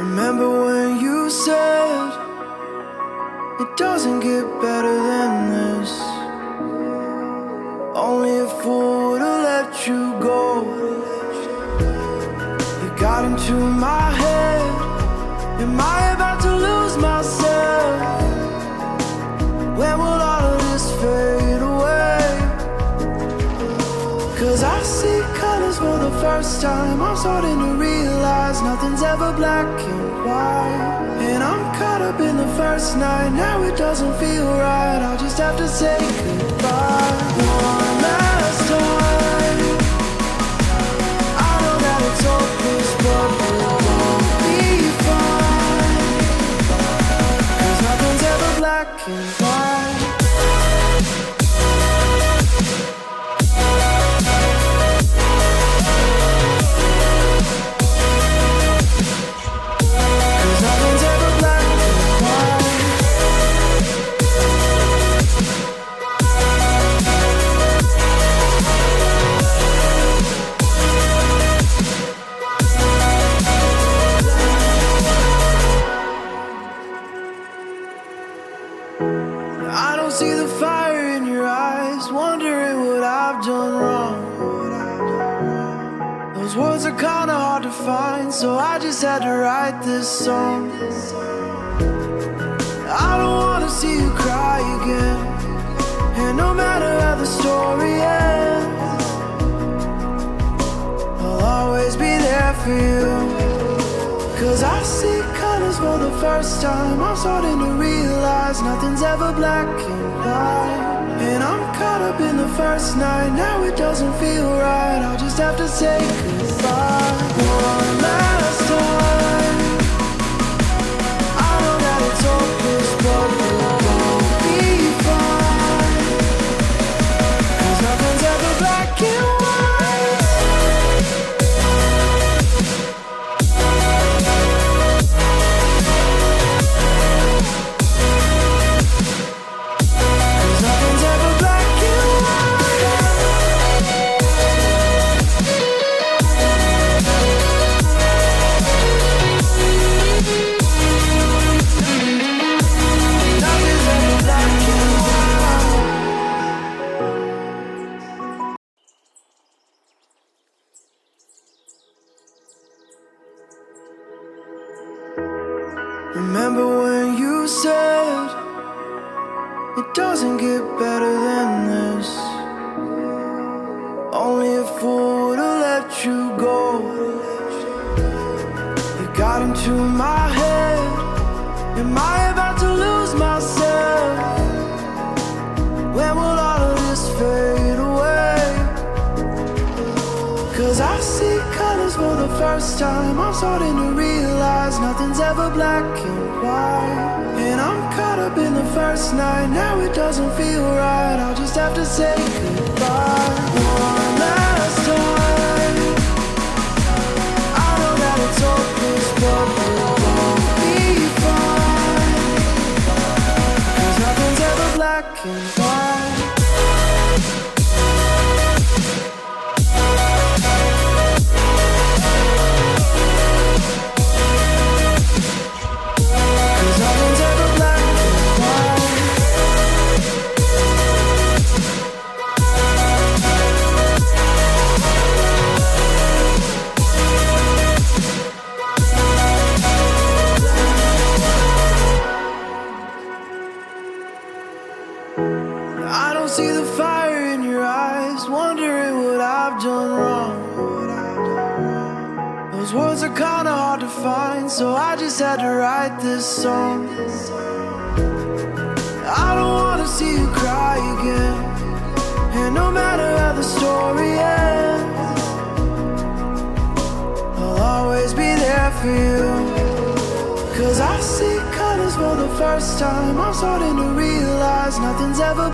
Remember when you said it doesn't get better than this? Only a fool would've let you go. You got into my head. Am I about to lose myself? When will all of this fade away? 'Cause I see colors for the first time. I'm starting to realize nothing's ever black and white. And I'm caught up in the first night. Now it doesn't feel right. I'll just have to say goodbye one last time. I know that it's hopeless, but we'll both be fine. 'Cause nothing's ever black and white. I don't see the fire in your eyes, wondering what I've done wrong. Those words are kinda hard to find, so I just had to write this song. I don't wanna see you cry again, and no matter how the story ends, I'll always be there for you. 'Cause I see colors for the first time. I'm starting to realize nothing's ever black and white. And I'm caught up in the first night. Now it doesn't feel right. I'll just have to say goodbye one last time. I know that it's hopeless, but we'll both be fine. 'Cause nothing's ever black and white. Remember when you said it doesn't get better than this? Only a fool would've let you go. You got into my head. Am I about to lose myself? When will all of this fade away? 'Cause I see colors for the first time. I'm starting to realize nothing's ever black and white. And I'm caught up in the first night. Now it doesn't feel right. I'll just have to say goodbye one last time. I know that it's hopeless, but we'll both be fine. 'Cause nothing's ever black and white. I don't see the fire in your eyes, wondering what I've done wrong. Those words are kinda hard to find, so I just had to write this song. I don't wanna see you cry again, and no matter how the story ends, I'll always be there for you. 'Cause I see colors for the first time. I'm starting to realize nothing's ever